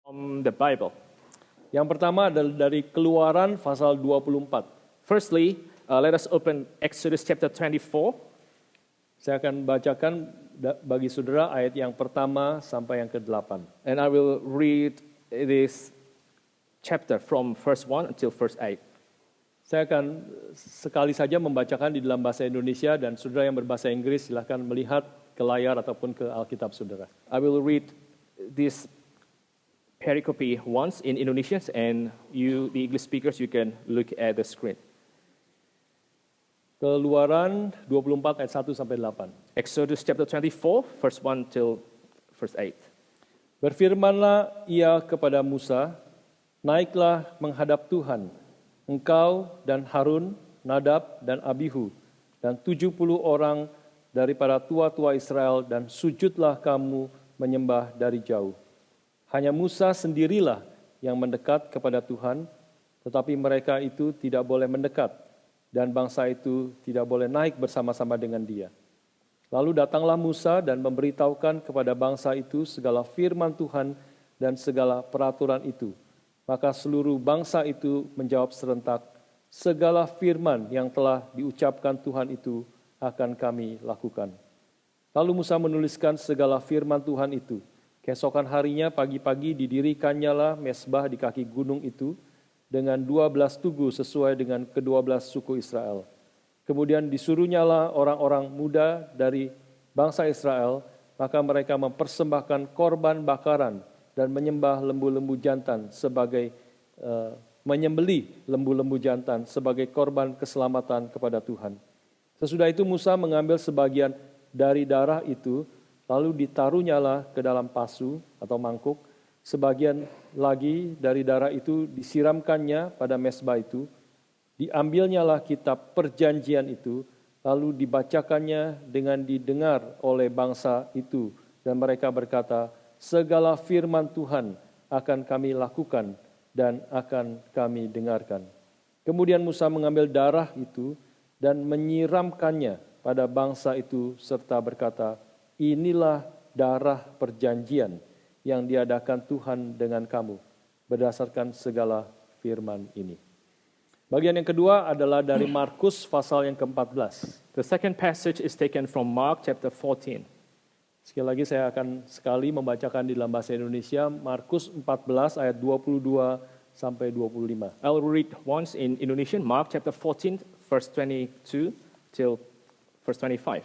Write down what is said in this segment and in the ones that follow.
From the Bible. Yang pertama adalah dari Keluaran pasal 24. Firstly, let us open Exodus chapter 24. Saya akan bacakan bagi saudara ayat yang pertama sampai yang ke-8. And I will read this chapter from verse 1 until verse 8. Saya akan sekali saja membacakan di dalam bahasa Indonesia dan saudara yang berbahasa Inggris silahkan melihat ke layar ataupun ke Alkitab saudara. I will read this pericope once in Indonesian, and you, the English speakers, you can look at the screen. Keluaran 24 ayat 1 sampai 8. Exodus chapter 24, verse 1 till verse 8. Berfirmanlah ia kepada Musa, naiklah menghadap Tuhan, engkau dan Harun, Nadab dan Abihu, dan 70 orang daripada tua-tua Israel, dan sujudlah kamu menyembah dari jauh. Hanya Musa sendirilah yang mendekat kepada Tuhan, tetapi mereka itu tidak boleh mendekat, dan bangsa itu tidak boleh naik bersama-sama dengan dia. Lalu datanglah Musa dan memberitahukan kepada bangsa itu segala firman Tuhan dan segala peraturan itu. Maka seluruh bangsa itu menjawab serentak, segala firman yang telah diucapkan Tuhan itu akan kami lakukan. Lalu Musa menuliskan segala firman Tuhan itu. Keesokan harinya pagi-pagi didirikannya mesbah di kaki gunung itu dengan 12 tugu sesuai dengan ke-12 suku Israel. Kemudian disuruhnyalah orang-orang muda dari bangsa Israel, maka mereka mempersembahkan korban bakaran dan menyembah lembu-lembu jantan sebagai menyembelih lembu-lembu jantan sebagai korban keselamatan kepada Tuhan. Sesudah itu Musa mengambil sebagian dari darah itu, lalu ditaruhnyalah ke dalam pasu atau mangkuk, sebagian lagi dari darah itu disiramkannya pada mesbah itu, diambilnyalah kitab perjanjian itu, lalu dibacakannya dengan didengar oleh bangsa itu, dan mereka berkata, segala firman Tuhan akan kami lakukan dan akan kami dengarkan. Kemudian Musa mengambil darah itu dan menyiramkannya pada bangsa itu serta berkata, inilah darah perjanjian yang diadakan Tuhan dengan kamu berdasarkan segala firman ini. Bagian yang kedua adalah dari Markus pasal yang ke-14. The second passage is taken from Mark chapter 14. Sekali lagi saya akan sekali membacakan di dalam bahasa Indonesia Markus 14 ayat 22 sampai 25. I will read once in Indonesian, Mark chapter 14, verse 22 till verse 25.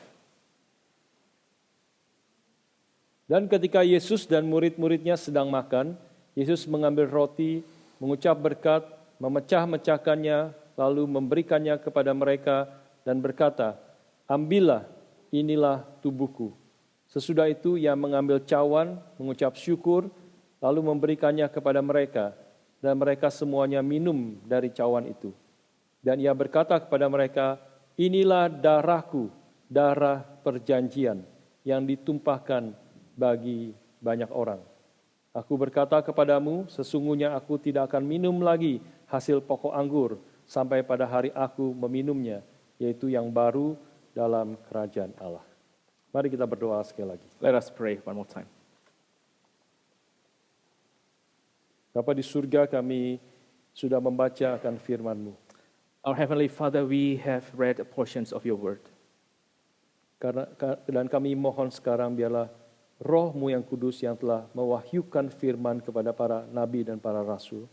Dan ketika Yesus dan murid-muridnya sedang makan, Yesus mengambil roti, mengucap berkat, memecah-mecahkannya, lalu memberikannya kepada mereka dan berkata, ambillah, inilah tubuhku. Sesudah itu ia mengambil cawan, mengucap syukur, lalu memberikannya kepada mereka, dan mereka semuanya minum dari cawan itu. Dan ia berkata kepada mereka, inilah darahku, darah perjanjian yang ditumpahkan bagi banyak orang. Aku berkata kepadamu, sesungguhnya aku tidak akan minum lagi hasil pokok anggur sampai pada hari aku meminumnya, yaitu yang baru dalam kerajaan Allah. Mari kita berdoa sekali lagi. Let us pray one more time. Bapa di surga, kami sudah membaca akan firman-Mu. Our Heavenly Father, we have read portions of your word. Dan kami mohon sekarang biarlah Roh-Mu yang kudus yang telah mewahyukan firman kepada para nabi dan para rasul.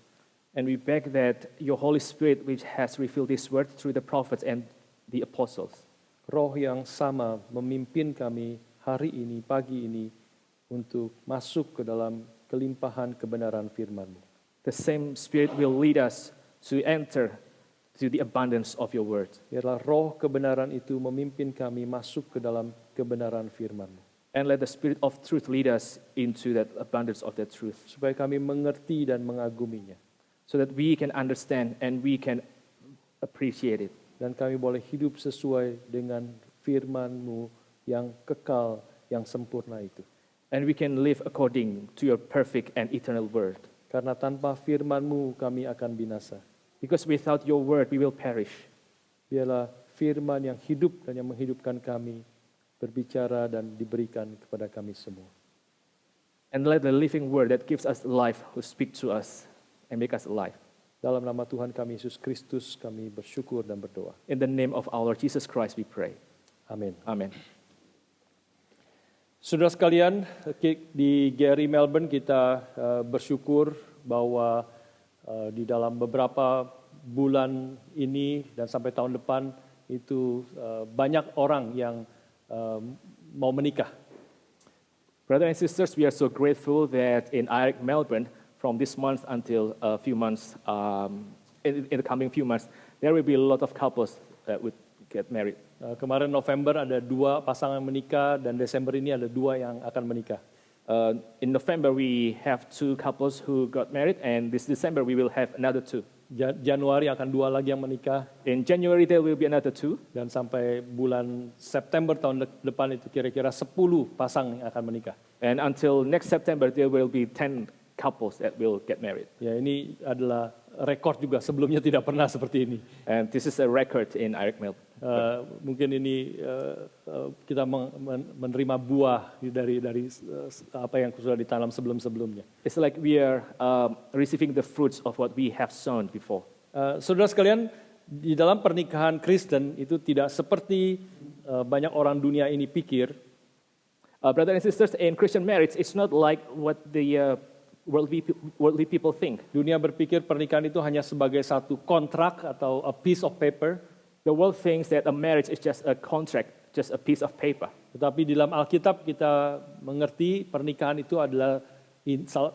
And we beg that your Holy Spirit, which has revealed this word through the prophets and the apostles, Roh yang sama memimpin kami hari ini, pagi ini, untuk masuk ke dalam kelimpahan kebenaran firman-Mu. the same Spirit will lead us to enter to the abundance of your word. Biarlah roh kebenaran itu memimpin kami masuk ke dalam kebenaran firman-Mu. And let the Spirit of truth lead us into that abundance of that truth, Supaya kami mengerti dan mengaguminya. so that we can understand and we can appreciate it. Dan kami boleh hidup sesuai dengan firman-Mu yang kekal, yang sempurna itu. And we can live according to your perfect and eternal word. Karena tanpa firman-Mu kami akan binasa. Because without your word, we will perish. Biarlah firman yang hidup dan yang menghidupkan kami berbicara dan diberikan kepada kami semua. And let the living word that gives us life who speak to us and make us alive. Dalam nama Tuhan kami Yesus Kristus kami bersyukur dan berdoa. In the name of our Lord Jesus Christ we pray. Amin. Amen. Saudara sekalian, di GRI Melbourne kita bersyukur bahwa di dalam beberapa bulan ini dan sampai tahun depan itu banyak orang yang mau menikah. Brothers and sisters, we are so grateful that in IREC Melbourne, from this month until a few months, in the coming few months, there will be a lot of couples that would get married. Kemarin November ada 2 pasangan menikah dan Desember ini ada 2 yang akan menikah. In November, we have 2 couples who got married, and this December we will have another 2. Januari akan 2 lagi yang menikah. In January, there will be another 2. Dan sampai bulan September tahun depan itu kira-kira 10 pasang yang akan menikah. And until next September, there will be 10 couples that will get married. Ya, ini adalah rekor juga, sebelumnya tidak pernah seperti ini. And this is a record in IREC Melbourne. Mungkin ini kita menerima buah dari apa yang sudah ditanam sebelum-sebelumnya. It's like we are receiving the fruits of what we have sown before. Saudara sekalian, di dalam pernikahan Kristen itu tidak seperti banyak orang dunia ini pikir. Brothers and sisters, in Christian marriage, it's not like what the worldly people think. Dunia berpikir pernikahan itu hanya sebagai satu kontrak atau a piece of paper. The world thinks that a marriage is just a contract, just a piece of paper. Tetapi di dalam Alkitab kita mengerti pernikahan itu adalah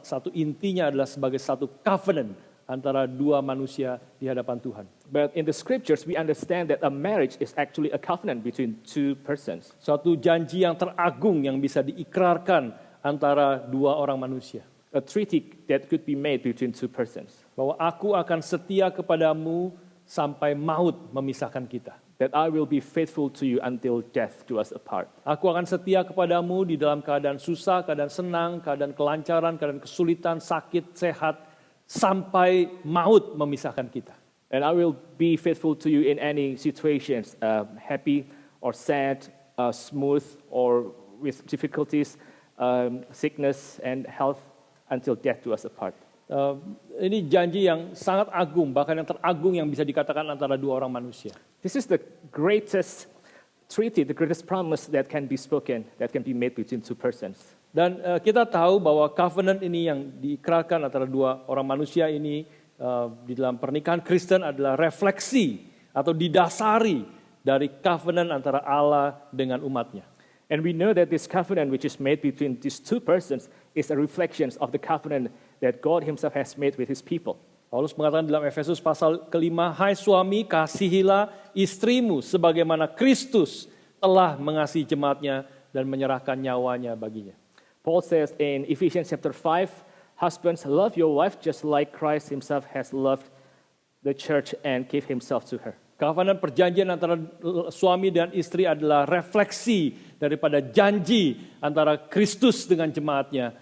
satu intinya adalah sebagai satu covenant antara 2 manusia di hadapan Tuhan. But in the scriptures, we understand that a marriage is actually a covenant between 2 persons. Suatu janji yang teragung yang bisa diikrarkan antara 2 orang manusia. A treaty that could be made between 2 persons. Bahwa aku akan setia kepadamu sampai maut memisahkan kita. That I will be faithful to you until death do us apart. Aku akan setia kepadamu di dalam keadaan susah, keadaan senang, keadaan kelancaran, keadaan kesulitan, sakit, sehat, sampai maut memisahkan kita. And I will be faithful to you in any situations, happy or sad, smooth or with difficulties, sickness and health, until death do us apart. Ini janji yang sangat agung, bahkan yang teragung yang bisa dikatakan antara 2 orang manusia. This is the greatest treaty, the greatest promise that can be spoken, that can be made between 2 persons. Dan kita tahu bahwa covenant ini yang diikrarkan antara 2 orang manusia ini di dalam pernikahan Kristen adalah refleksi atau didasari dari covenant antara Allah dengan umatnya. And we know that this covenant which is made between these 2 persons is a reflection of the covenant that God himself has made with his people. Paulus mengatakan dalam Efesus pasal ke-5, hai suami, kasihilah istrimu sebagaimana Kristus telah mengasihi jemaatnya dan menyerahkan nyawanya baginya. Paul says in Ephesians chapter 5, husbands, love your wife just like Christ himself has loved the church and gave himself to her. Covenant perjanjian antara suami dan istri adalah refleksi daripada janji antara Kristus dengan jemaatnya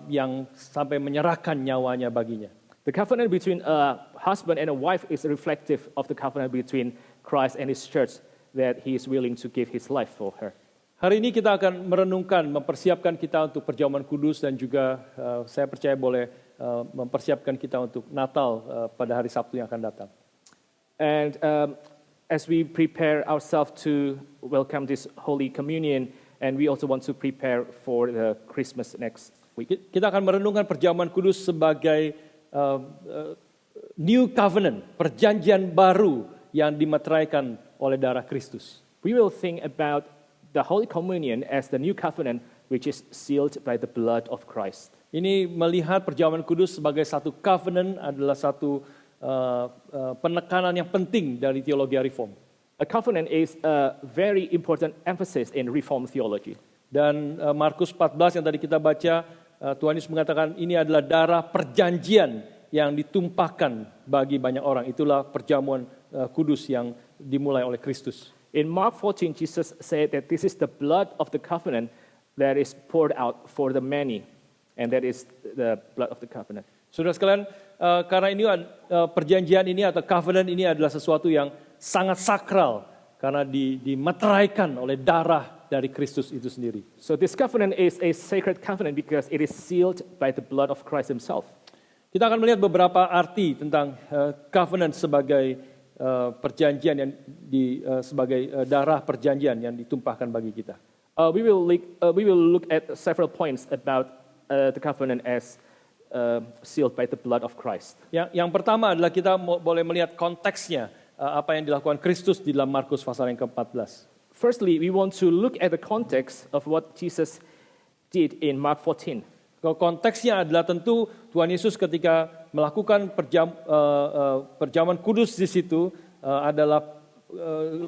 yang sampai menyerahkan nyawanya baginya. The covenant between a husband and a wife is reflective of the covenant between Christ and his church that he is willing to give his life for her. Hari ini kita akan merenungkan, mempersiapkan kita untuk perjamuan kudus dan juga saya percaya boleh mempersiapkan kita untuk Natal pada hari Sabtu yang akan datang. And as we prepare ourselves to welcome this Holy Communion, and we also want to prepare for the Christmas next week. Kita akan merenungkan perjamuan kudus sebagai new covenant, perjanjian baru yang dimeteraikan oleh darah Kristus. We will think about the Holy Communion as the new covenant which is sealed by the blood of Christ. Ini melihat perjamuan kudus sebagai satu covenant adalah satu penekanan yang penting dari teologi reform. A covenant is a very important emphasis in Reformed theology. Dan Markus 14 yang tadi kita baca, Tuhan Yesus mengatakan ini adalah darah perjanjian yang ditumpahkan bagi banyak orang. Itulah perjamuan kudus yang dimulai oleh Kristus. In Mark 14, Jesus said that this is the blood of the covenant that is poured out for the many, and that is the blood of the covenant. Saudara sekalian, karena ini perjanjian ini atau covenant ini adalah sesuatu yang sangat sakral karena dimeteraikan oleh darah dari Kristus itu sendiri. So this covenant is a sacred covenant because it is sealed by the blood of Christ himself. Kita akan melihat beberapa arti tentang covenant sebagai perjanjian yang sebagai darah perjanjian yang ditumpahkan bagi kita. We will look at several points about the covenant as sealed by the blood of Christ. Yang pertama adalah kita boleh melihat konteksnya apa yang dilakukan Kristus di dalam Markus pasal yang ke-14. Firstly, we want to look at the context of what Jesus did in Mark 14. Konteksnya adalah tentu Tuhan Yesus ketika melakukan perjamuan kudus di situ adalah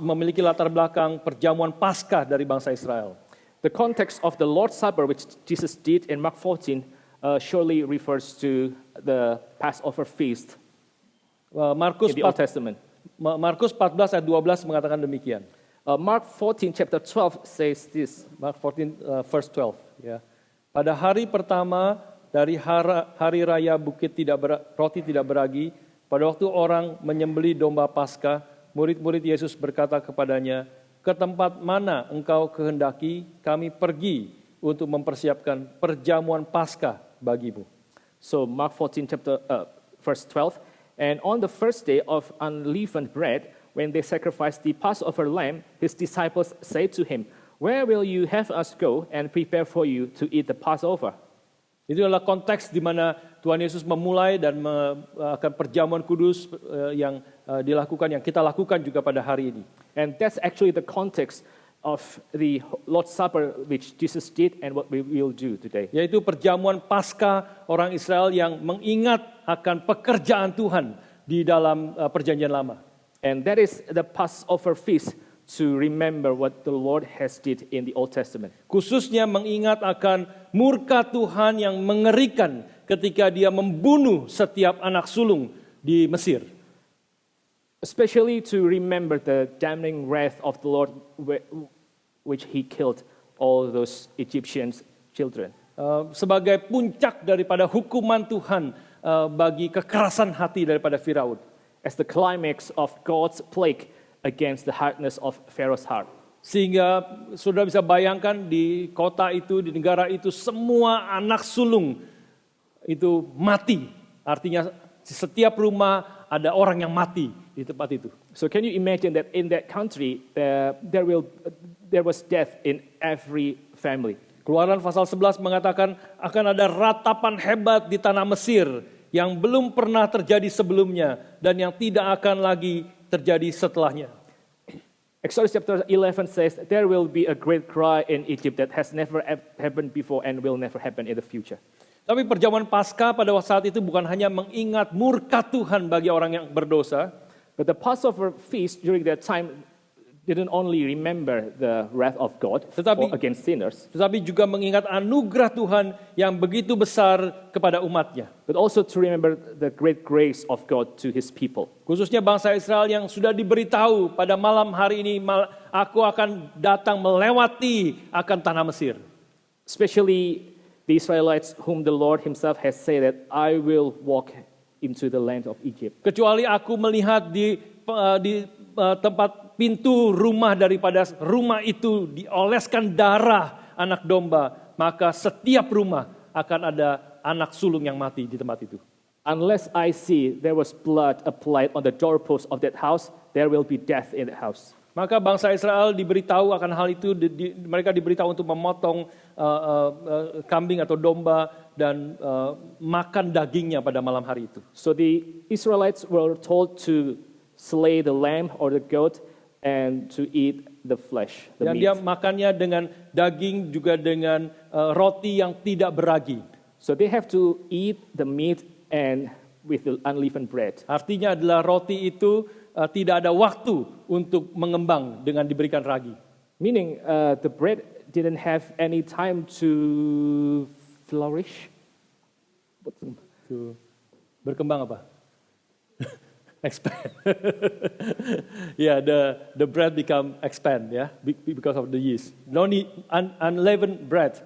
memiliki latar belakang perjamuan Paskah dari bangsa Israel. The context of the Lord's Supper which Jesus did in Mark 14 surely refers to the Passover feast in the Old Testament. Markus 14 ayat 12 mengatakan demikian. Mark 14 chapter 12 says this. Mark 14 verse 12 ya. Pada hari pertama dari hari raya roti tidak beragi, pada waktu orang menyembelih domba Paskah, murid-murid Yesus berkata kepadanya, "Ke tempat mana engkau kehendaki kami pergi untuk mempersiapkan perjamuan Paskah bagimu?" So Mark 14 chapter verse 12, and on the first day of unleavened bread, when they sacrificed the Passover lamb, his disciples said to him, "Where will you have us go and prepare for you to eat the Passover?" Itu adalah konteks di mana Tuhan Yesus memulai dan akan perjamuan kudus yang dilakukan, yang kita lakukan juga pada hari ini. And that's actually the context of the Lord's Supper which Jesus did and what we will do today. Yaitu perjamuan Paskah orang Israel yang mengingat akan pekerjaan Tuhan di dalam perjanjian lama. And that is the Passover feast to remember what the Lord has did in the Old Testament. Khususnya mengingat akan murka Tuhan yang mengerikan ketika dia membunuh setiap anak sulung di Mesir. Especially to remember the damning wrath of the Lord which he killed all those Egyptian children. Sebagai puncak daripada hukuman Tuhan bagi kekerasan hati daripada Firaun. As the climax of God's plague against the hardness of Pharaoh's heart. Sehingga saudara bisa bayangkan di kota itu, di negara itu, semua anak sulung itu mati. Artinya setiap rumah ada orang yang mati di tempat itu. So can you imagine that in that country there was death in every family. Keluaran pasal 11 mengatakan akan ada ratapan hebat di tanah Mesir yang belum pernah terjadi sebelumnya dan yang tidak akan lagi terjadi setelahnya. Exodus chapter 11 says there will be a great cry in Egypt that has never happened before and will never happen in the future. Tapi perjamuan Paskah pada saat itu bukan hanya mengingat murka Tuhan bagi orang yang berdosa, but the Passover feast during that time didn't only remember the wrath of God against sinners, tetapi juga mengingat anugerah Tuhan yang begitu besar kepada umatnya. But also to remember the great grace of God to his people. Khususnya bangsa Israel yang sudah diberitahu pada malam hari ini, aku akan datang melewati akan tanah Mesir. Especially the Israelites whom the Lord himself has said that I will walk into the land of Egypt. Kecuali aku melihat di tempat pintu rumah daripada rumah itu dioleskan darah anak domba, maka setiap rumah akan ada anak sulung yang mati di tempat itu. Unless I see there was blood applied on the doorpost of that house, there will be death in the house. Maka bangsa Israel diberitahu akan hal itu, mereka diberitahu untuk memotong kambing atau domba dan makan dagingnya pada malam hari itu. So the Israelites were told to slay the lamb or the goat and to eat the flesh, the dan meat. Dia makannya dengan daging juga dengan roti yang tidak beragi. So they have to eat the meat and with the unleavened bread. Artinya adalah roti itu tidak ada waktu untuk mengembang dengan diberikan ragi. Meaning the bread didn't have any time to flourish. Berkembang apa? Expand. Yeah, the bread become expand, yeah, because of the yeast. Only unleavened bread.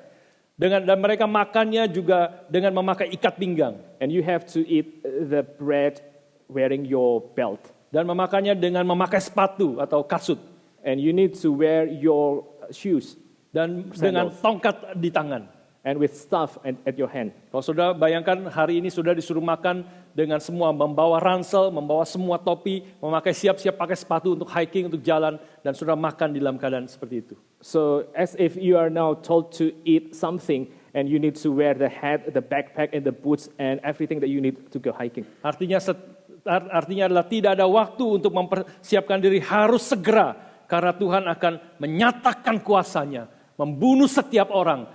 Dan mereka makannya juga dengan memakai ikat pinggang. And you have to eat the bread wearing your belt. Dan memakannya dengan memakai sepatu atau kasut. And you need to wear your shoes. dan dengan Sandals. tongkat di tangan. and with staff at your hand. Kalau saudara bayangkan hari ini sudah disuruh makan dengan semua, membawa ransel, membawa semua topi, memakai siap-siap pakai sepatu untuk hiking, untuk jalan, dan sudah makan di dalam keadaan seperti itu. So as if you are now told to eat something and you need to wear the hat, the backpack, and the boots and everything that you need to go hiking. Artinya adalah tidak ada waktu untuk mempersiapkan diri, harus segera, karena Tuhan akan menyatakan kuasanya, membunuh setiap orang,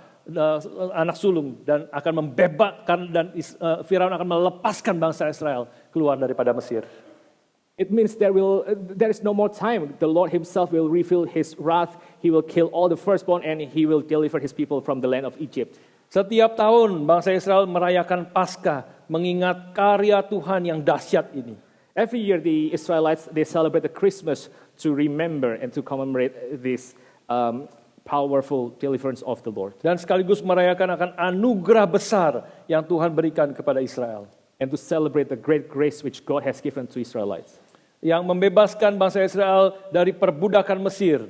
anak sulung, dan akan membebaskan, dan Firaun akan melepaskan bangsa Israel keluar daripada Mesir. It means there is no more time. The Lord himself will reveal his wrath. He will kill all the firstborn and he will deliver his people from the land of Egypt. Setiap tahun bangsa Israel merayakan Paskah, mengingat karya Tuhan yang dahsyat ini. Every year the Israelites, they celebrate the Christmas to remember and to commemorate this powerful deliverance of the Lord. Dan sekaligus merayakan akan anugerah besar yang Tuhan berikan kepada Israel. And to celebrate the great grace which God has given to Israelites. Yang membebaskan bangsa Israel dari perbudakan Mesir.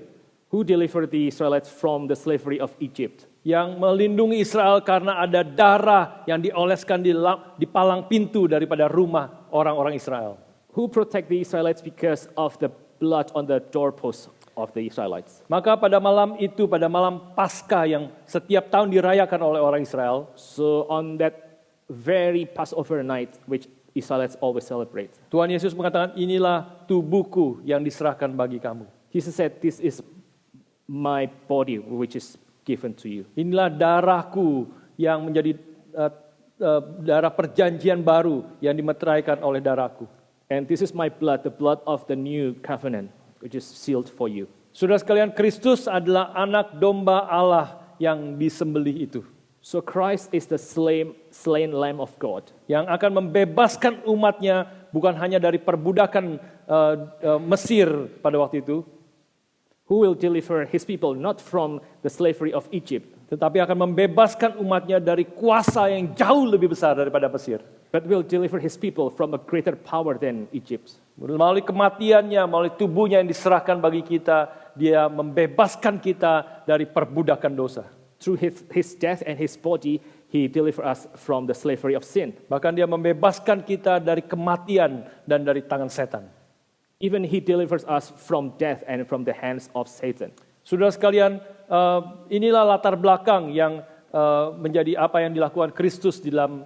Who delivered the Israelites from the slavery of Egypt. Yang melindungi Israel karena ada darah yang dioleskan di palang pintu daripada rumah orang-orang Israel. Who protect the Israelites because of the blood on the doorposts of the Israelites. Maka pada malam itu, pada malam Paskah yang setiap tahun dirayakan oleh orang Israel. So on that very Passover night, which Israelites always celebrate, Tuhan Yesus mengatakan, inilah tubuhku yang diserahkan bagi kamu. Jesus said, this is my body which is given to you. Inilah darahku yang menjadi darah perjanjian baru yang dimeteraikan oleh darahku. And this is my blood, the blood of the new covenant, which is sealed for you. Saudara sekalian, Kristus adalah anak domba Allah yang disembelih itu. So Christ is the slain Lamb of God. Yang akan membebaskan umatnya bukan hanya dari perbudakan Mesir pada waktu itu. Who will deliver his people not from the slavery of Egypt. Tetapi akan membebaskan umatnya dari kuasa yang jauh lebih besar daripada Mesir. But will deliver his people from a greater power than Egypt. Melalui kematiannya, melalui tubuhnya yang diserahkan bagi kita, dia membebaskan kita dari perbudakan dosa. Through his death and his body, he deliver us from the slavery of sin. Bahkan dia membebaskan kita dari kematian dan dari tangan setan. Even he delivers us from death and from the hands of Satan. Saudara sekalian, inilah latar belakang yang menjadi apa yang dilakukan Kristus di dalam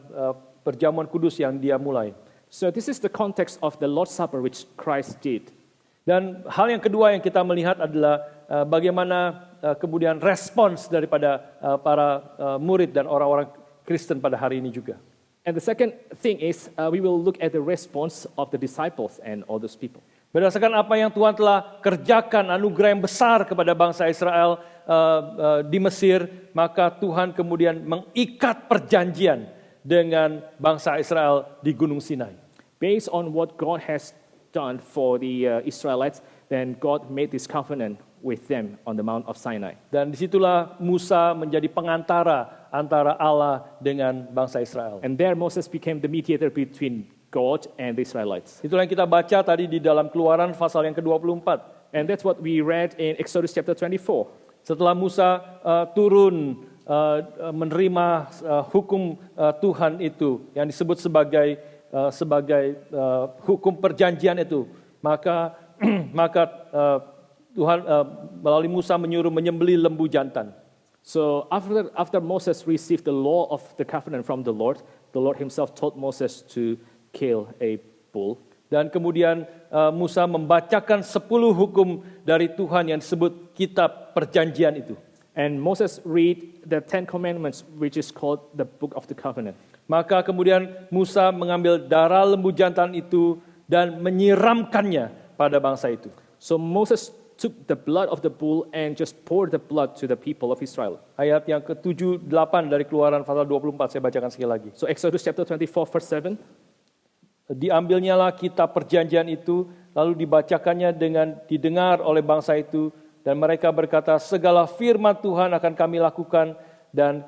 perjamuan kudus yang dia mulai. So this is the context of the Lord's Supper which Christ did. Dan hal yang kedua yang kita melihat adalah bagaimana kemudian respons daripada para murid dan orang-orang Kristen pada hari ini juga. And the second thing is we will look at the response of the disciples and all those people. Berdasarkan apa yang Tuhan telah kerjakan, anugerah yang besar kepada bangsa Israel di Mesir, maka Tuhan kemudian mengikat perjanjian dengan bangsa Israel di Gunung Sinai. Based on what God has done for the Israelites, then God made this covenant with them on the Mount of Sinai. Dan disitulah Musa menjadi pengantara antara Allah dengan bangsa Israel. And there Moses became the mediator between God and the Israelites. Itulah yang kita baca tadi di dalam Keluaran pasal yang ke-24. And that's what we read in Exodus chapter 24. Setelah Musa turun menerima hukum Tuhan itu yang disebut sebagai hukum perjanjian itu, maka Tuhan melalui Musa menyuruh menyembelih lembu jantan. So after Moses received the law of the covenant from the Lord himself told Moses to kill a bull. Dan kemudian Musa membacakan 10 hukum dari Tuhan yang disebut kitab perjanjian itu. And Moses read the 10 commandments which is called the book of the covenant. Maka kemudian Musa mengambil darah lembu jantan itu dan menyiramkannya pada bangsa itu. So Moses took the blood of the bull and just poured the blood to the people of Israel. Ayat yang ke-7, 8 dari Keluaran pasal 24, saya bacakan sekali lagi. So Exodus chapter 24 verse 7. Diambilnyalah kitab perjanjian itu, lalu dibacakannya dengan didengar oleh bangsa itu, dan mereka berkata, segala firman Tuhan akan kami lakukan dan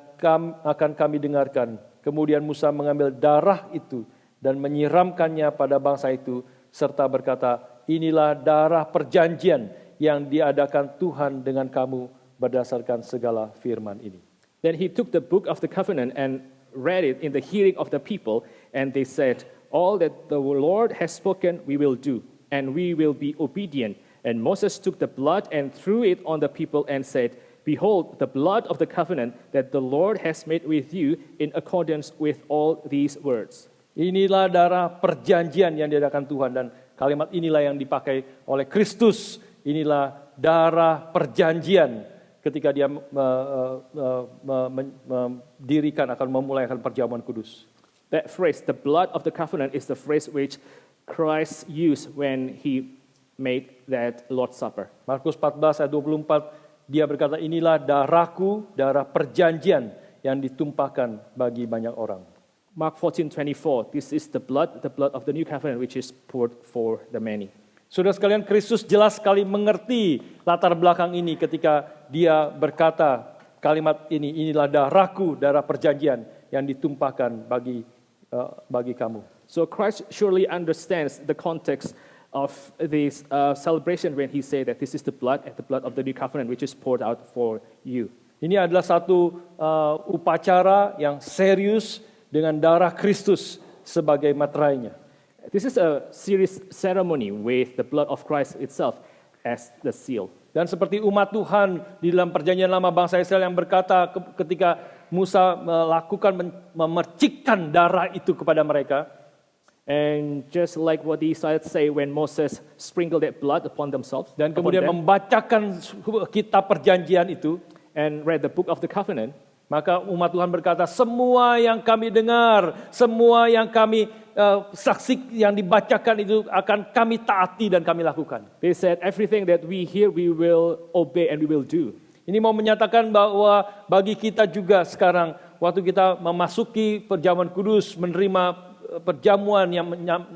akan kami dengarkan. Kemudian Musa mengambil darah itu dan menyiramkannya pada bangsa itu, serta berkata, inilah darah perjanjian yang diadakan Tuhan dengan kamu berdasarkan segala firman ini. Then he took the book of the covenant and read it in the hearing of the people, and they said, "All that the Lord has spoken we will do, and we will be obedient." And Moses took the blood and threw it on the people and said, "Behold, the blood of the covenant that the Lord has made with you in accordance with all these words." Inilah darah perjanjian yang diadakan Tuhan, dan kalimat inilah yang dipakai oleh Kristus. Inilah darah perjanjian ketika dia mendirikan akan memulai perjamuan kudus. That phrase, the blood of the covenant, is the phrase which Christ used when he made that Lord's Supper. Markus 14 ayat 24, dia berkata, inilah darahku, darah perjanjian yang ditumpahkan bagi banyak orang. Mark 14:24, this is the blood of the new covenant which is poured for the many. Saudara sekalian, Kristus jelas sekali mengerti latar belakang ini ketika dia berkata kalimat ini, inilah darahku, darah perjanjian yang ditumpahkan bagi kamu. So Christ surely understands the context of this celebration when he said that this is the blood of the new covenant which is poured out for you. Ini adalah satu upacara yang serius dengan darah Kristus sebagai materainya. This is a serious ceremony with the blood of Christ itself as the seal. Dan seperti umat Tuhan di dalam perjanjian lama bangsa Israel yang berkata ketika Musa memercikkan darah itu kepada mereka. And just like what the Israelites say when Moses sprinkled that blood upon themselves. Dan kemudian membacakan kitab perjanjian itu. And read the book of the covenant. Maka umat Tuhan berkata, semua yang kami dengar, semua yang kami saksi yang dibacakan itu akan kami taati dan kami lakukan. They said everything that we hear we will obey and we will do. Ini mau menyatakan bahwa bagi kita juga sekarang waktu kita memasuki perjamuan kudus, menerima perjamuan yang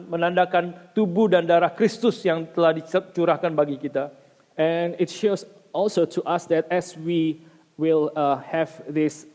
menandakan tubuh dan darah Kristus yang telah dicurahkan bagi kita. And it shows also to us that as we will have this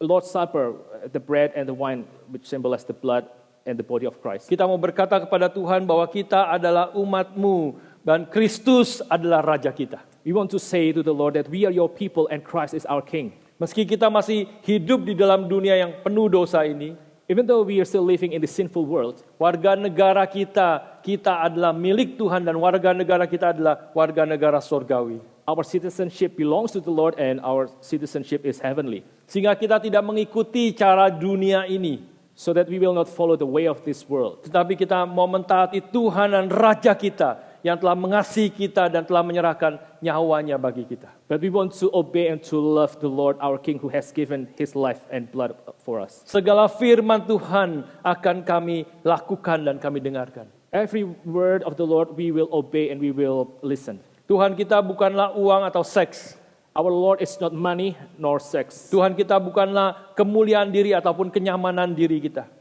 Lord's Supper, the bread and the wine, which symbolize the blood and the body of Christ. Kita mau berkata kepada Tuhan bahwa kita adalah umat-Mu dan Kristus adalah Raja kita. We want to say to the Lord that we are your people and Christ is our King. Meski kita masih hidup di dalam dunia yang penuh dosa ini, even though we are still living in the sinful world, warga negara kita adalah milik Tuhan dan warga negara kita adalah warga negara surgawi. Our citizenship belongs to the Lord and our citizenship is heavenly. Sehingga kita tidak mengikuti cara dunia ini. So that we will not follow the way of this world. Tetapi kita mau mentaati Tuhan dan Raja kita yang telah mengasihi kita dan telah menyerahkan nyawanya bagi kita. But we want to obey and to love the Lord our King who has given his life and blood for us. Segala firman Tuhan akan kami lakukan dan kami dengarkan. Every word of the Lord we will obey and we will listen. Tuhan kita bukanlah uang atau seks. Our Lord is not money nor sex. Tuhan kita bukanlah kemuliaan diri ataupun kenyamanan diri kita.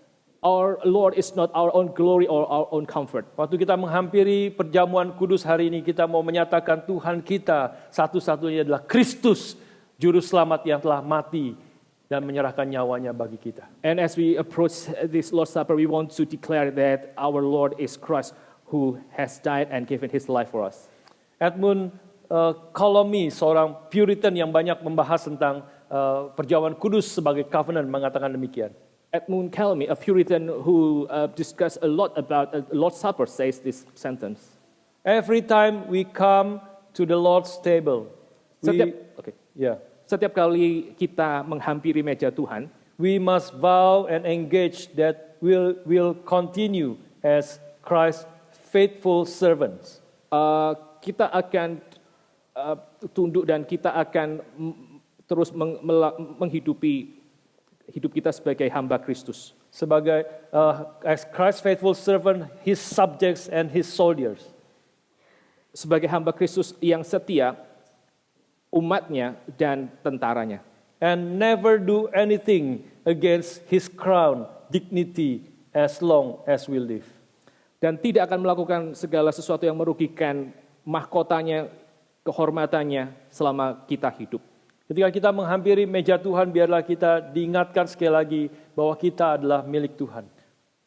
Our Lord is not our own glory or our own comfort. Waktu kita menghampiri perjamuan kudus hari ini, kita mau menyatakan Tuhan kita satu-satunya adalah Kristus, Juru Selamat yang telah mati dan menyerahkan nyawanya bagi kita. And as we approach this Lord's Supper, we want to declare that our Lord is Christ who has died and given his life for us. Edmund Colomi, seorang Puritan yang banyak membahas tentang perjamuan kudus sebagai covenant, mengatakan demikian. Edmund Calamy, a Puritan who discussed a lot about Lord's Supper, says this sentence. Every time we come to the Lord's table, setiap kali kita menghampiri meja Tuhan, we must vow and engage that we'll continue as Christ's faithful servants. Kita akan tunduk dan kita akan terus menghidupi hidup kita sebagai hamba Kristus. Sebagai as Christ's faithful servant, his subjects and his soldiers. Sebagai hamba Kristus yang setia, umatnya dan tentaranya. And never do anything against his crown, dignity, as long as we live. Dan tidak akan melakukan segala sesuatu yang merugikan mahkotanya, kehormatannya selama kita hidup. Ketika kita menghampiri meja Tuhan, biarlah kita diingatkan sekali lagi bahwa kita adalah milik Tuhan.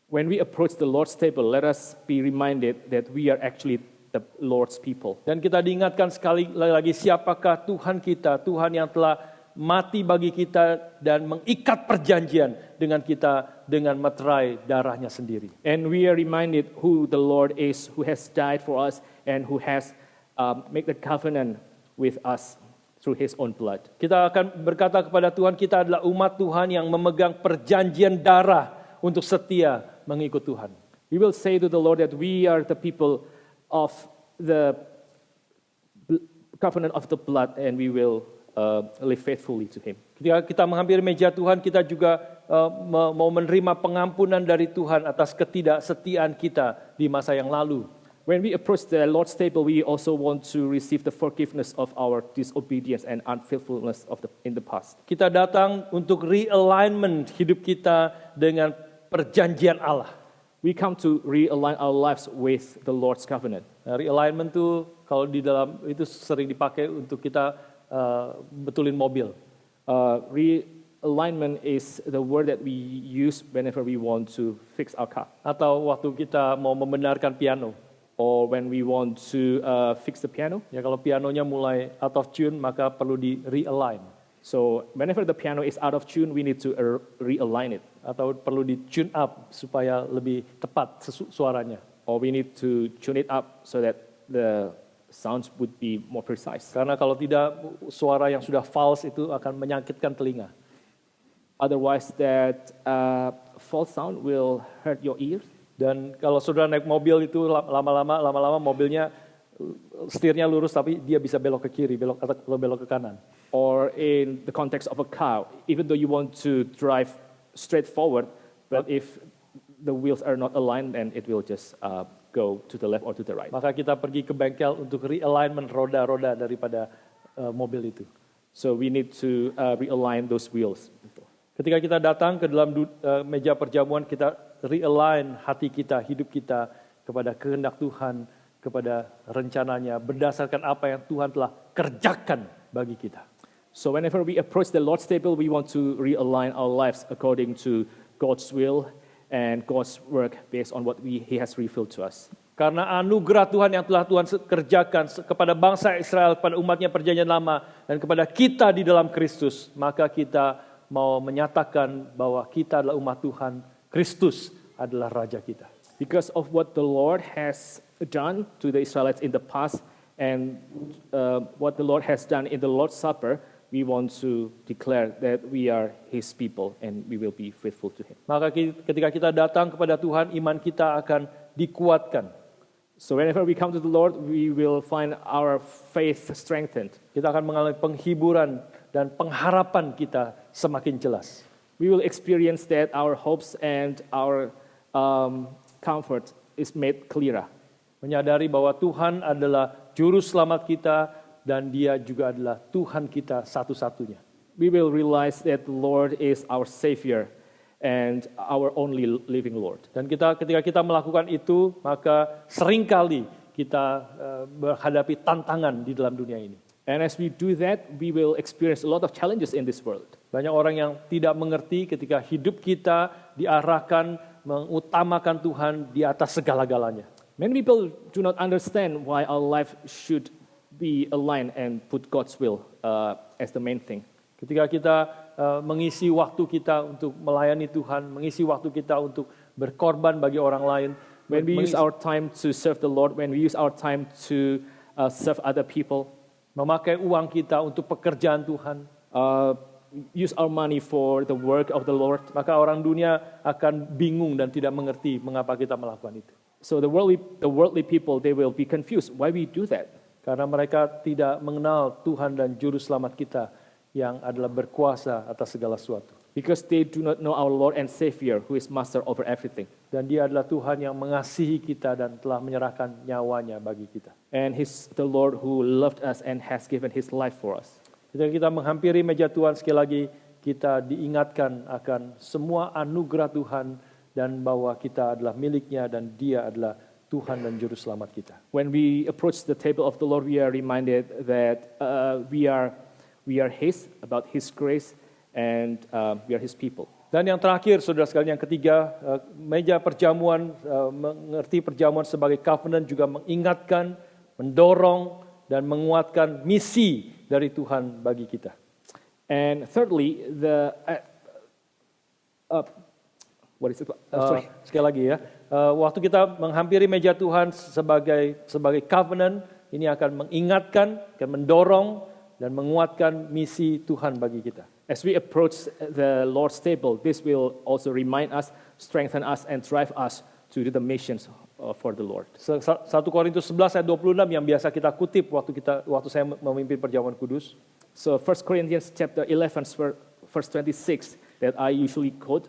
When we approach the Lord's table, let us be reminded that we are actually the Lord's people. Dan kita diingatkan sekali lagi siapakah Tuhan kita, Tuhan yang telah mati bagi kita dan mengikat perjanjian dengan kita dengan materai darahnya sendiri. And we are reminded who the Lord is, who has died for us and who has made the covenant with us through His own blood. Kita akan berkata kepada Tuhan, kita adalah umat Tuhan yang memegang perjanjian darah untuk setia mengikut Tuhan. We will say to the Lord that we are the people of the covenant of the blood and we will live faithfully to Him. Ketika kita menghampiri meja Tuhan, kita juga mau menerima pengampunan dari Tuhan atas ketidaksetiaan kita di masa yang lalu. When we approach the Lord's table, we also want to receive the forgiveness of our disobedience and unfaithfulness in the past. Kita datang untuk realignment hidup kita dengan perjanjian Allah. We come to realign our lives with the Lord's covenant. Nah, realignment itu kalau di dalam itu sering dipakai untuk kita betulin mobil. Realignment is the word that we use whenever we want to fix our car. Atau waktu kita mau membenarkan piano. Or when we want to fix the piano. Ya kalau pianonya mulai out of tune, maka perlu di realign. So whenever the piano is out of tune, we need to realign it. Atau perlu di tune up supaya lebih tepat suaranya. Or we need to tune it up so that the sounds would be more precise. Karena kalau tidak, suara yang sudah false itu akan menyakitkan telinga. Otherwise, that false sound will hurt your ears. Dan kalau saudara naik mobil itu lama-lama mobilnya setirnya lurus tapi dia bisa belok ke kiri, belok ke kanan. Or in the context of a car, even though you want to drive straight forward, but if the wheels are not aligned, then it will just go to the left or to the right. Maka kita pergi ke bengkel untuk realignment roda-roda daripada mobil itu. So we need to realign those wheels. Ketika kita datang ke dalam meja perjamuan, kita realign hati kita, hidup kita kepada kehendak Tuhan, kepada rencananya, berdasarkan apa yang Tuhan telah kerjakan bagi kita. So whenever we approach the Lord's table, we want to realign our lives according to God's will and God's work based on what He has revealed to us. Karena anugerah Tuhan yang telah Tuhan kerjakan kepada bangsa Israel, kepada umatnya perjanjian lama, dan kepada kita di dalam Kristus, maka kita mau menyatakan bahwa kita adalah umat Tuhan, Kristus adalah Raja kita. Because of what the Lord has done to the Israelites in the past and what the Lord has done in the Lord's Supper, we want to declare that we are His people and we will be faithful to Him. Maka ketika kita datang kepada Tuhan, iman kita akan dikuatkan. So whenever we come to the Lord, we will find our faith strengthened. Kita akan mengalami penghiburan dan pengharapan kita semakin jelas. We will experience that our hopes and our comfort is made clearer. Menyadari bahwa Tuhan adalah juru selamat kita dan Dia juga adalah Tuhan kita satu-satunya. We will realize that the Lord is our Savior and our only living Lord. Dan ketika kita melakukan itu, maka seringkali kita menghadapi tantangan di dalam dunia ini. And as we do that, we will experience a lot of challenges in this world. Banyak orang yang tidak mengerti ketika hidup kita diarahkan mengutamakan Tuhan di atas segala-galanya. Many people do not understand why our life should be aligned and put God's will as the main thing. Ketika kita mengisi waktu kita untuk melayani Tuhan, mengisi waktu kita untuk berkorban bagi orang lain. When we use our time to serve the Lord, when we use our time to serve other people, memakai uang kita untuk pekerjaan Tuhan, use our money for the work of the Lord, maka orang dunia akan bingung dan tidak mengerti mengapa kita melakukan itu. So the worldly people, they will be confused why we do that. Karena mereka tidak mengenal Tuhan dan Juru Selamat kita yang adalah berkuasa atas segala sesuatu. Because they do not know our Lord and Savior who is master over everything. Dan Dia adalah Tuhan yang mengasihi kita dan telah menyerahkan nyawanya bagi kita. And He's the Lord who loved us and has given His life for us. Ketika kita menghampiri meja Tuhan, sekali lagi kita diingatkan akan semua anugerah Tuhan dan bahwa kita adalah miliknya dan Dia adalah Tuhan dan Juru Selamat kita. When we approach the table of the Lord, we are reminded that we are His, about His grace, and we are His people. Dan yang terakhir, saudara sekalian, yang ketiga, meja perjamuan, mengerti perjamuan sebagai covenant juga mengingatkan mendorong dan menguatkan misi dari Tuhan bagi kita. And thirdly, what is it? Sorry. Sekali lagi ya, waktu kita menghampiri meja Tuhan sebagai covenant, ini akan mengingatkan, akan mendorong dan menguatkan misi Tuhan bagi kita. As we approach the Lord's table, this will also remind us, strengthen us, and drive us to do the missions for the Lord. 1 Korintus 11 ayat 26 yang biasa kita kutip waktu saya memimpin perjamuan kudus. So 1 Corinthians chapter 11 verse 26 that I usually quote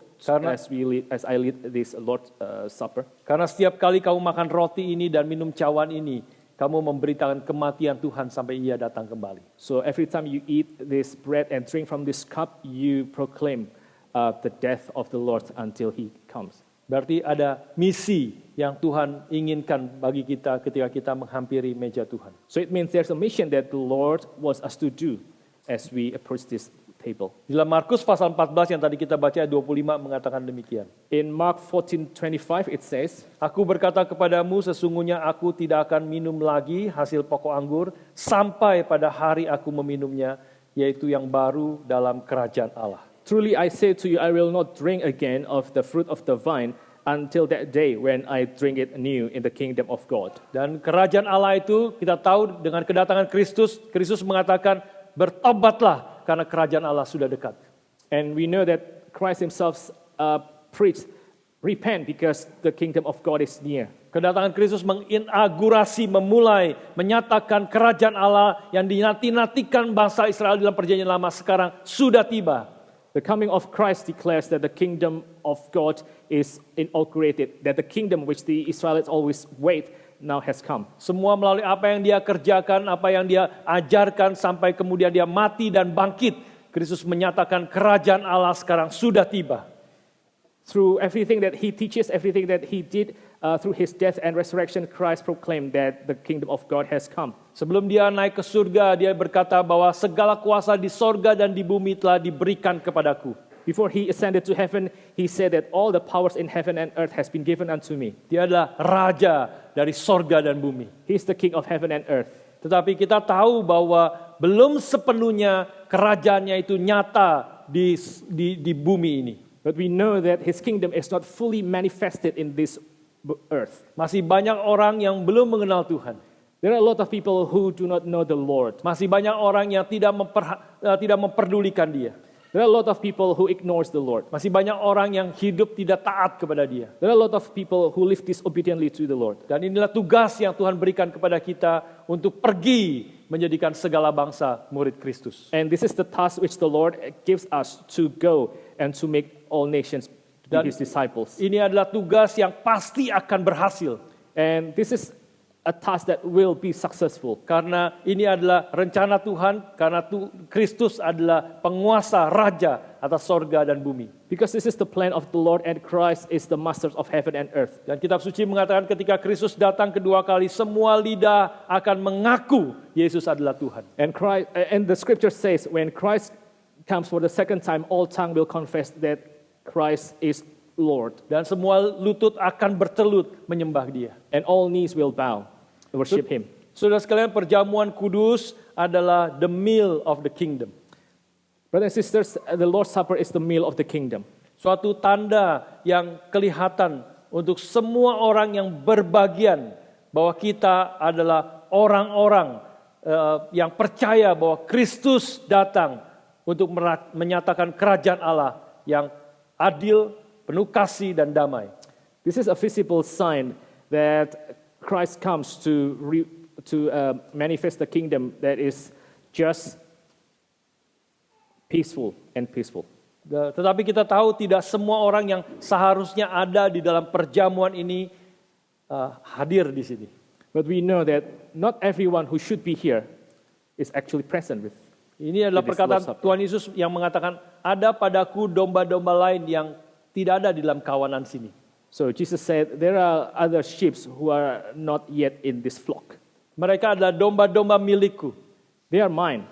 as I lead this Lord's Supper. Karena setiap kali kamu makan roti ini dan minum cawan ini, kamu memberitakan kematian Tuhan sampai Ia datang kembali. So every time you eat this bread and drink from this cup, you proclaim the death of the Lord until He comes. Berarti ada misi yang Tuhan inginkan bagi kita ketika kita menghampiri meja Tuhan. So it means there's a mission that the Lord wants us to do as we approach this table. Di dalam Markus pasal 14 yang tadi kita baca ayat 25 mengatakan demikian. In Mark 14:25 it says, Aku berkata kepadamu, sesungguhnya aku tidak akan minum lagi hasil pokok anggur sampai pada hari aku meminumnya, yaitu yang baru dalam kerajaan Allah. Truly I say to you, I will not drink again of the fruit of the vine until that day when I drink it anew in the kingdom of God. Dan kerajaan Allah itu kita tahu dengan kedatangan Kristus mengatakan, bertobatlah karena kerajaan Allah sudah dekat. And we know that Christ Himself preached, repent because the kingdom of God is near. Kedatangan Kristus menginaugurasi, memulai, menyatakan kerajaan Allah yang dinanti-nantikan bangsa Israel dalam perjanjian lama sekarang sudah tiba. The coming of Christ declares that the kingdom of God is inaugurated, that the kingdom which the Israelites always wait now has come. Semua melalui apa yang Dia kerjakan, apa yang Dia ajarkan sampai kemudian Dia mati dan bangkit. Kristus menyatakan kerajaan Allah sekarang sudah tiba. Through everything that He teaches, everything that He did, through His death and resurrection, Christ proclaimed that the kingdom of God has come. Sebelum Dia naik ke surga, Dia berkata bahwa segala kuasa di sorga dan di bumi telah diberikan kepadaku. Before He ascended to heaven, He said that all the powers in heaven and earth has been given unto me. Dia adalah raja dari sorga dan bumi. He is the king of heaven and earth. Tetapi kita tahu bahwa belum sepenuhnya kerajaannya itu nyata di bumi ini. But we know that His kingdom is not fully manifested in this earth. Masih banyak orang yang belum mengenal Tuhan. There are a lot of people who do not know the Lord. Masih banyak orang yang tidak memperdulikan Dia. There are a lot of people who ignores the Lord. Masih banyak orang yang hidup tidak taat kepada Dia. There are a lot of people who live disobediently to the Lord. Dan inilah tugas yang Tuhan berikan kepada kita untuk pergi menjadikan segala bangsa murid Kristus. And this is the task which the Lord gives us to go and to make all nations be His disciples. Ini adalah tugas yang pasti akan berhasil. And this is a task that will be successful. Karena ini adalah rencana Tuhan, karena Kristus adalah penguasa raja atas sorga dan bumi. Because this is the plan of the Lord and Christ is the master of heaven and earth. Dan kitab suci mengatakan ketika Kristus datang kedua kali, semua lidah akan mengaku Yesus adalah Tuhan. And the scripture says when Christ comes for the second time, all tongue will confess that Christ is Lord. Dan semua lutut akan bertelut menyembah Dia. And all knees will bow, worship Him. Saudara sekalian, perjamuan kudus adalah the meal of the kingdom. Brothers and sisters, the Lord's Supper is the meal of the kingdom. Suatu tanda yang kelihatan untuk semua orang yang berbagian bahwa kita adalah orang-orang yang percaya bahwa Kristus datang untuk menyatakan kerajaan Allah yang adil, penuh kasih dan damai. This is a visible sign that Christ comes to manifest the kingdom that is just, peaceful and peaceful. Tetapi kita tahu tidak semua orang yang seharusnya ada di dalam perjamuan ini hadir di sini. But we know that not everyone who should be here is actually present with. Ini adalah perkataan Tuhan Yesus yang mengatakan, ada padaku domba-domba lain yang tidak ada di dalam kawanan sini. So Jesus said, there are other sheep who are not yet in this flock. Mereka adalah domba-domba milikku. They are mine.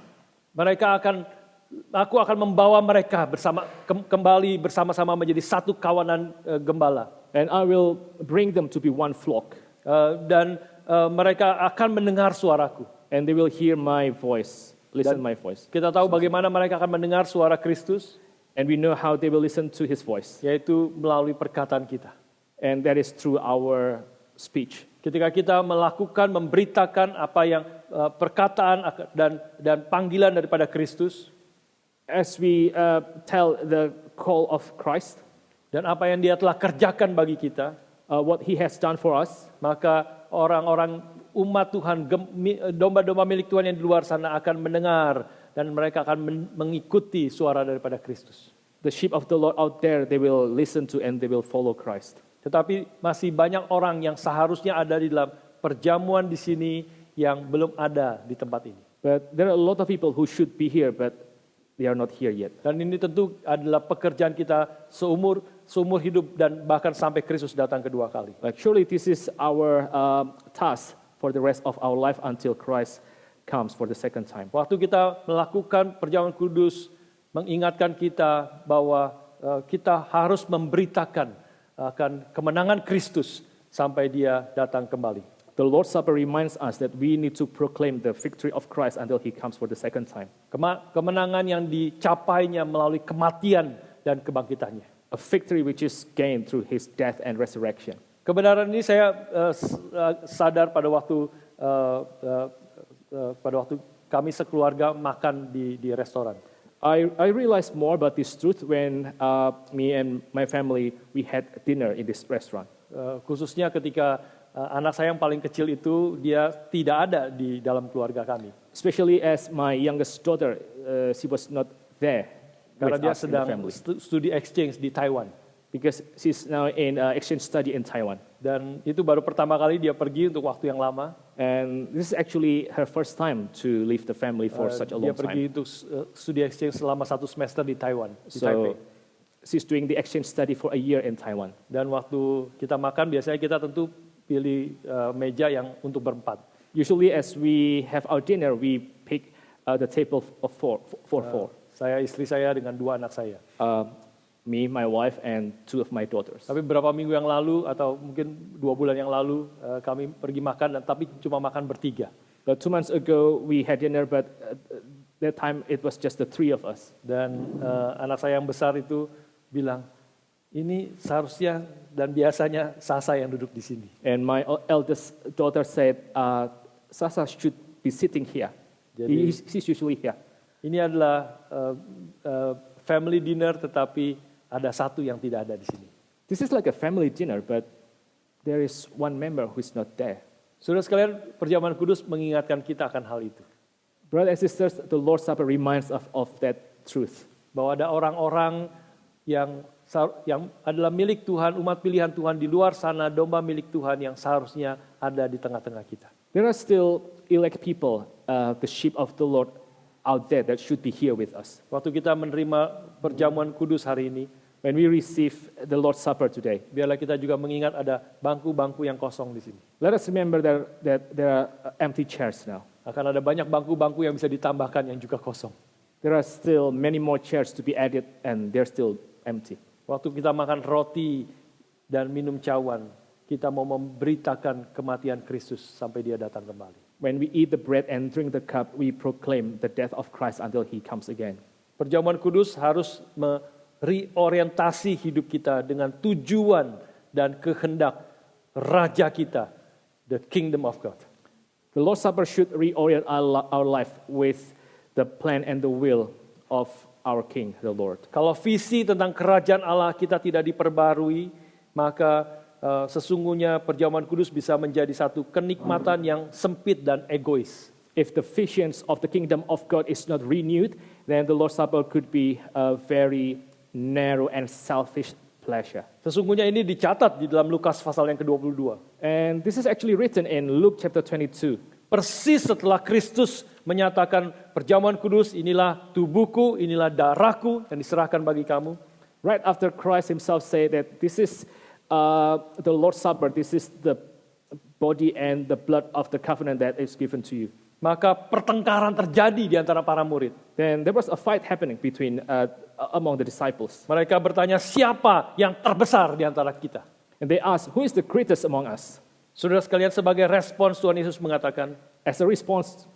Aku akan membawa mereka kembali bersama-sama menjadi satu kawanan gembala. And I will bring them to be one flock. Dan mereka akan mendengar suaraku. and they will hear my voice, listen my voice. Kita tahu bagaimana mereka akan mendengar suara Kristus, And we know how they will listen to his voice. yaitu melalui perkataan kita. And that is through our speech. Ketika kita melakukan, memberitakan apa yang perkataan dan panggilan daripada Kristus, As we tell the call of Christ, dan apa yang dia telah kerjakan bagi kita, what he has done for us, maka orang-orang umat Tuhan, domba-domba milik Tuhan yang di luar sana akan mendengar dan mereka akan mengikuti suara daripada Kristus. the sheep of the Lord out there, they will listen to and they will follow Christ. Tetapi masih banyak orang yang seharusnya ada di dalam perjamuan di sini yang belum ada di tempat ini. But there are a lot of people who should be here, but they are not here yet. Dan ini tentu adalah pekerjaan kita seumur hidup dan bahkan sampai Kristus datang kedua kali. Like surely this is our task for the rest of our life until Christ comes for the second time. Waktu kita melakukan perjamuan kudus, mengingatkan kita bahwa kita harus memberitakan akan kemenangan Kristus sampai dia datang kembali. The Lord's Supper reminds us that we need to proclaim the victory of Christ until he comes for the second time. Kemenangan yang dicapainya melalui kematian dan kebangkitannya. A victory which is gained through his death and resurrection. Kebenaran ini saya sadar pada waktu kami sekeluarga makan di restoran. I realized more about this truth when me and my family, we had dinner in this restaurant. Khususnya ketika anak saya yang paling kecil itu dia tidak ada di dalam keluarga kami. Especially as my youngest daughter, she was not there Karena with dia us in the sedang family. studi exchange di Taiwan. Because she's now in exchange study in Taiwan. Dan itu baru pertama kali dia pergi untuk waktu yang lama. And this is actually her first time to leave the family for such a Dia long pergi time. untuk studi exchange selama 1 semester di Taiwan, di Taipei. So she's doing the exchange study for a year in Taiwan. Dan waktu kita makan biasanya kita tentu pilih meja yang untuk berempat. Usually as we have our dinner, we pick the table of four. Saya, istri saya dengan 2 anak saya. Me, my wife, and 2 of my daughters. Tapi beberapa minggu yang lalu atau mungkin 2 bulan yang lalu kami pergi makan, tapi cuma makan bertiga. But 2 months ago we had dinner, but that time it was just the 3 of us. Dan anak saya yang besar itu bilang, ini seharusnya dan biasanya Sasa yang duduk di sini. And my eldest daughter said, Sasa should be sitting here. She's usually here. Ini adalah family dinner, tetapi ada satu yang tidak ada di sini. This is like a family dinner, but there is one member who is not there. Saudara sekalian, perjamuan kudus mengingatkan kita akan hal itu. Brothers and sisters, the Lord's Supper reminds us of that truth. Bahwa ada orang-orang yang adalah milik Tuhan, umat pilihan Tuhan di luar sana, domba milik Tuhan yang seharusnya ada di tengah-tengah kita. There are still elect people, the sheep of the Lord out there that should be here with us. Waktu kita menerima perjamuan kudus hari ini, When we receive the Lord's Supper today, biarlah kita juga mengingat ada bangku-bangku yang kosong di sini. let us remember that there are empty chairs now. Akan ada banyak bangku-bangku yang bisa ditambahkan yang juga kosong. There are still many more chairs to be added and they're still empty. Waktu kita makan roti dan minum cawan, kita mau memberitakan kematian Kristus sampai dia datang kembali. When we eat the bread and drink the cup, we proclaim the death of Christ until he comes again. Perjamuan kudus harus mereorientasi hidup kita dengan tujuan dan kehendak Raja kita, the kingdom of God. The Lord's Supper should reorient our life with the plan and the will of our King, the Lord. Kalau visi tentang kerajaan Allah kita tidak diperbarui, maka sesungguhnya perjamuan kudus bisa menjadi satu kenikmatan yang sempit dan egois. If the visions of the kingdom of God is not renewed, then the Lord's Supper could be a very narrow and selfish pleasure. Sesungguhnya ini dicatat di dalam Lukas pasal yang ke-22. And this is actually written in Luke chapter 22. Persis setelah Kristus menyatakan perjamuan kudus, inilah tubuhku, inilah darahku yang diserahkan bagi kamu. Right after Christ himself said that this is the Lord's Supper, this is the body and the blood of the covenant that is given to you. Maka pertengkaran terjadi di antara para murid. Then there was a fight happening between among the disciples. Mereka bertanya, siapa yang terbesar di antara kita? And they asked, who is the greatest among us? Saudara sekalian, sebagai respons Tuhan Yesus mengatakan, As a response,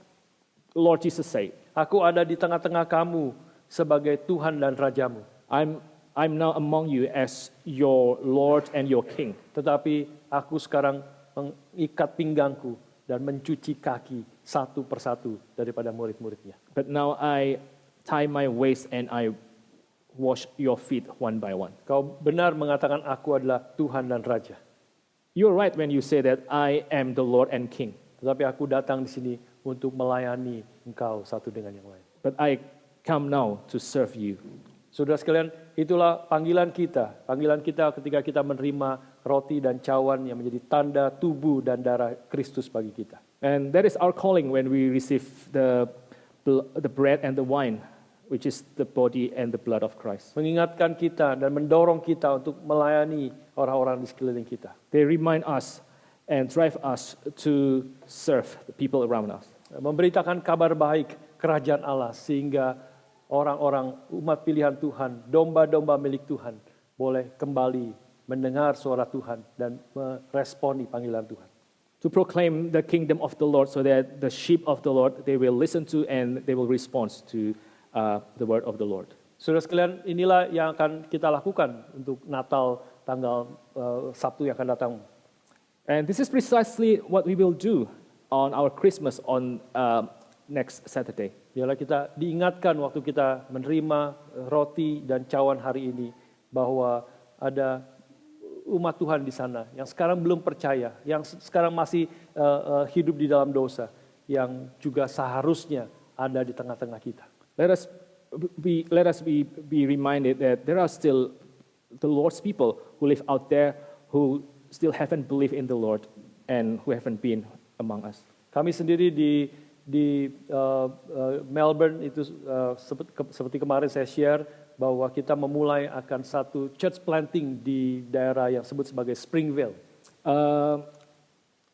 Lord Jesus said, Aku ada di tengah-tengah kamu sebagai Tuhan dan Rajamu. I'm now among you as your Lord and your King. Tetapi aku sekarang mengikat pinggangku dan mencuci kaki satu persatu daripada murid-muridnya. But now I tie my waist and I wash your feet one by one. Kau benar mengatakan aku adalah Tuhan dan Raja. You're right when you say that I am the Lord and King. Tetapi aku datang di sini untuk melayani engkau satu dengan yang lain. But I come now to serve you. Saudara sekalian, itulah panggilan kita. Panggilan kita ketika kita menerima roti dan cawan yang menjadi tanda tubuh dan darah Kristus bagi kita. And that is our calling when we receive the bread and the wine, which is the body and the blood of Christ. Mengingatkan kita dan mendorong kita untuk melayani orang-orang di sekeliling kita. They remind us and drive us to serve the people around us. Memberitakan kabar baik kerajaan Allah sehingga orang-orang umat pilihan Tuhan, domba-domba milik Tuhan boleh kembali mendengar suara Tuhan dan meresponi panggilan Tuhan. To proclaim the kingdom of the Lord so that the sheep of the Lord, they will listen to and they will respond to the word of the Lord. Saudara sekalian, inilah yang akan kita lakukan untuk Natal tanggal Sabtu yang akan datang. And this is precisely what we will do on our Christmas on next Saturday. Biarlah kita diingatkan waktu kita menerima roti dan cawan hari ini bahwa ada umat Tuhan di sana yang sekarang belum percaya, yang sekarang masih hidup di dalam dosa, yang juga seharusnya ada di tengah-tengah kita. Let us be reminded that there are still the Lord's people who live out there who still haven't believed in the Lord and who haven't been among us. Kami sendiri di Melbourne itu seperti kemarin saya share bahwa kita memulai akan satu church planting di daerah yang disebut sebagai Springvale.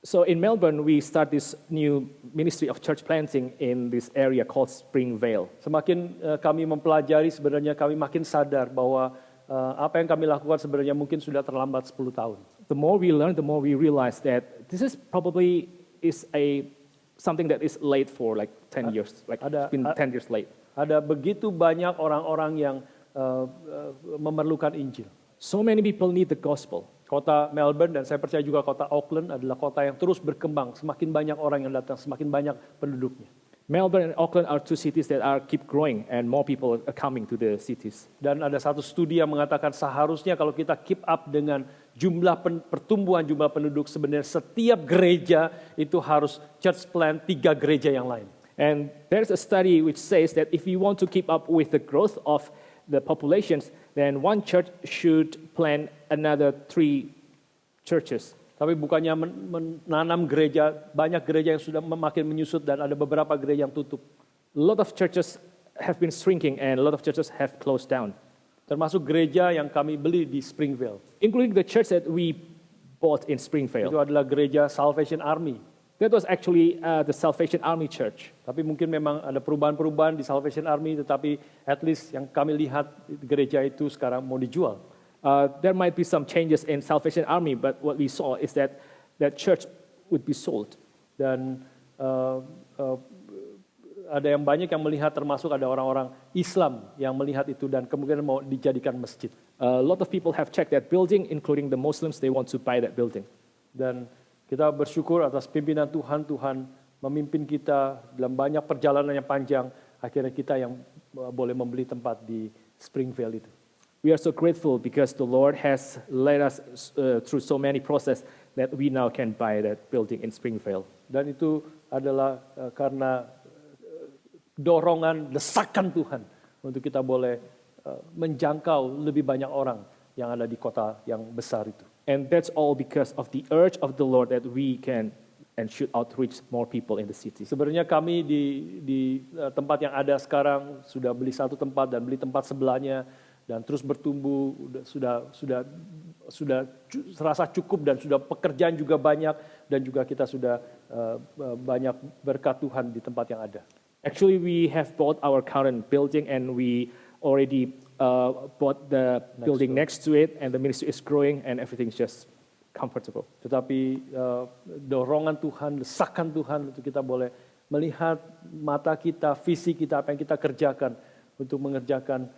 So in Melbourne, we start this new ministry of church planting in this area called Springvale. Semakin kami mempelajari, sebenarnya kami makin sadar bahwa apa yang kami lakukan sebenarnya mungkin sudah terlambat 10 tahun. The more we learn, the more we realize that this is probably something that is late for like 10 years. Like it's been 10 years late. Ada begitu banyak orang-orang yang memerlukan Injil. So many people need the gospel. Kota Melbourne dan saya percaya juga kota Auckland adalah kota yang terus berkembang. Semakin banyak orang yang datang, semakin banyak penduduknya. Melbourne and Auckland are two cities that keep growing and more people are coming to the cities. Dan ada satu studi yang mengatakan seharusnya kalau kita keep up dengan jumlah pertumbuhan jumlah penduduk, sebenarnya setiap gereja itu harus church plant 3 gereja yang lain. And there's a study which says that if we want to keep up with the growth of the populations, then one church should plant another 3 churches. Tapi bukannya menanam gereja, banyak gereja yang sudah makin menyusut dan ada beberapa gereja yang tutup. A lot of churches have been shrinking and a lot of churches have closed down. Termasuk gereja yang kami beli di Springvale. Including the church that we bought in Springvale. Itu adalah gereja Salvation Army. That was actually the Salvation Army Church. Tapi mungkin memang ada perubahan-perubahan di Salvation Army, tetapi at least yang kami lihat gereja itu sekarang mau dijual. There might be some changes in Salvation Army, but what we saw is that that church would be sold. Dan ada yang banyak yang melihat, termasuk ada orang-orang Islam yang melihat itu dan kemungkinan mau dijadikan masjid. A lot of people have checked that building, including the Muslims. They want to buy that building. Dan kita bersyukur atas pimpinan Tuhan. Tuhan memimpin kita dalam banyak perjalanan yang panjang. Akhirnya kita yang boleh membeli tempat di Springvale itu. We are so grateful because the Lord has led us through so many processes that we now can buy that building in Springvale. Dan itu adalah karena dorongan, desakan Tuhan untuk kita boleh menjangkau lebih banyak orang yang ada di kota yang besar itu. And that's all because of the urge of the Lord that we can and should outreach more people in the city. Sebenarnya kami di tempat yang ada sekarang sudah beli satu tempat dan beli tempat sebelahnya dan terus bertumbuh, sudah serasa cukup dan sudah pekerjaan juga banyak dan juga kita sudah banyak berkat Tuhan di tempat yang ada. Actually, we have bought our current building and we already bought the building next to it, and the ministry is growing and everything's just comfortable. Tetapi dorongan Tuhan, desakan Tuhan untuk kita boleh melihat mata kita, visi kita, apa yang kita kerjakan untuk mengerjakan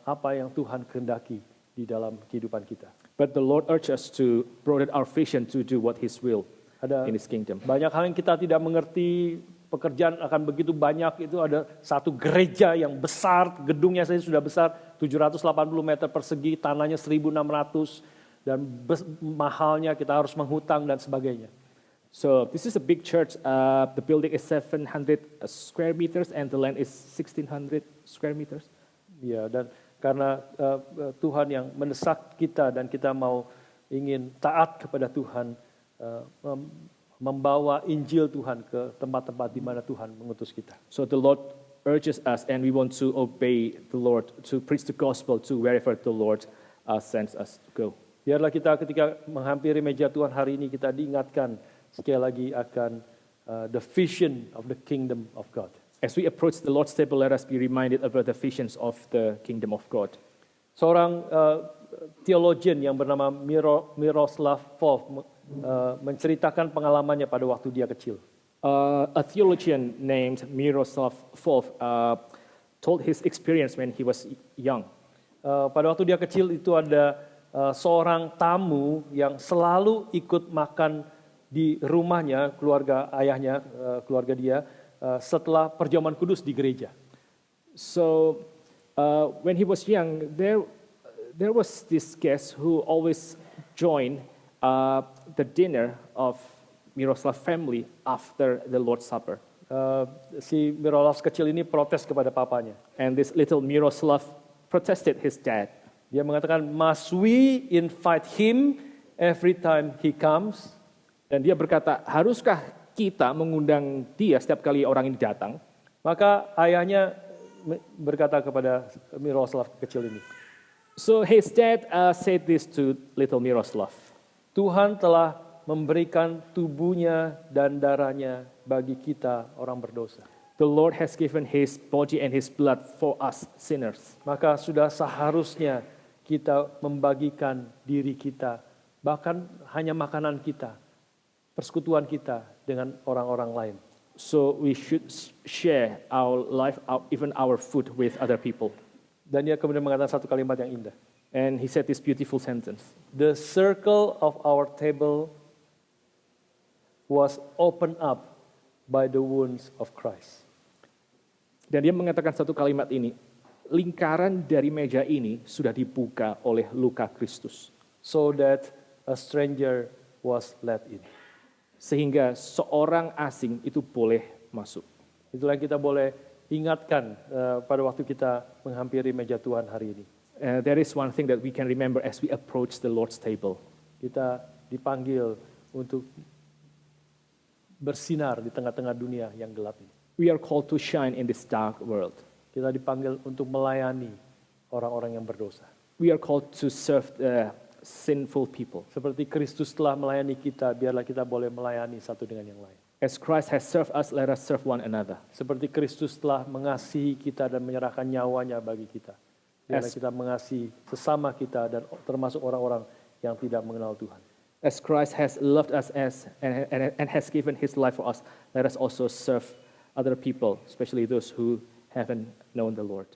apa yang Tuhan kehendaki di dalam kehidupan kita. But the Lord urges us to broaden our vision to do what His will in His kingdom. Banyak hal yang kita tidak mengerti, pekerjaan akan begitu banyak, itu ada satu gereja yang besar, gedungnya saja sudah besar, 780 meter persegi, tanahnya 1.600, dan mahalnya kita harus menghutang dan sebagainya. So this is a big church. The building is 700 square meters and the land is 1,600 square meters. Ya, dan karena Tuhan yang mendesak kita dan kita mau ingin taat kepada Tuhan, membawa Injil Tuhan ke tempat-tempat di mana Tuhan mengutus kita. So the Lord urges us and we want to obey the Lord, to preach the gospel to wherever the Lord sends us to go. Biarlah kita ketika menghampiri meja Tuhan hari ini kita diingatkan sekali lagi akan the vision of the kingdom of God. As we approach the Lord's table, let us be reminded about the visions of the kingdom of God. Seorang theologian yang bernama Miroslav Volf menceritakan pengalamannya pada waktu dia kecil. A theologian named Miroslav Volf told his experience when he was young. Pada waktu dia kecil itu ada seorang tamu yang selalu ikut makan di rumahnya, keluarga ayahnya, keluarga dia, setelah perjamuan kudus di gereja. So when he was young, there was this guest who always joined the dinner of Miroslav family after the Lord's Supper. Si Miroslav kecil ini protes kepada papanya. And this little Miroslav protested his dad. Dia mengatakan, must we invite him every time he comes? Dan dia berkata, haruskah kita mengundang dia setiap kali orang ini datang? Maka ayahnya berkata kepada Miroslav kecil ini. So his dad said this to little Miroslav. Tuhan telah memberikan tubuhnya dan darahnya bagi kita orang berdosa. The Lord has given His body and His blood for us sinners. Maka sudah seharusnya kita membagikan diri kita, bahkan hanya makanan kita, persekutuan kita dengan orang-orang lain. So we should share our life, even our food with other people. Dan dia kemudian mengatakan satu kalimat yang indah. And he said this beautiful sentence. The circle of our table was opened up by the wounds of Christ. Dan dia mengatakan satu kalimat ini. Lingkaran dari meja ini sudah dibuka oleh luka Kristus. So that a stranger was let in. Sehingga seorang asing itu boleh masuk. Itulah yang kita boleh ingatkan pada waktu kita menghampiri meja Tuhan hari ini. There is one thing that we can remember as we approach the Lord's table. Kita dipanggil untuk bersinar di tengah-tengah dunia yang gelap ini. We are called to shine in this dark world. Kita dipanggil untuk melayani orang-orang yang berdosa. We are called to serve the sinful people. Seperti Kristus telah melayani kita, biarlah kita boleh melayani satu dengan yang lain. As Christ has served us, let us serve one another. Seperti Kristus telah mengasihi kita dan menyerahkan nyawanya bagi kita. Biarlah kita mengasihi sesama kita dan termasuk orang-orang yang tidak mengenal Tuhan. As Christ has loved us and has given His life for us, let us also serve other people, especially those who haven't known the Lord.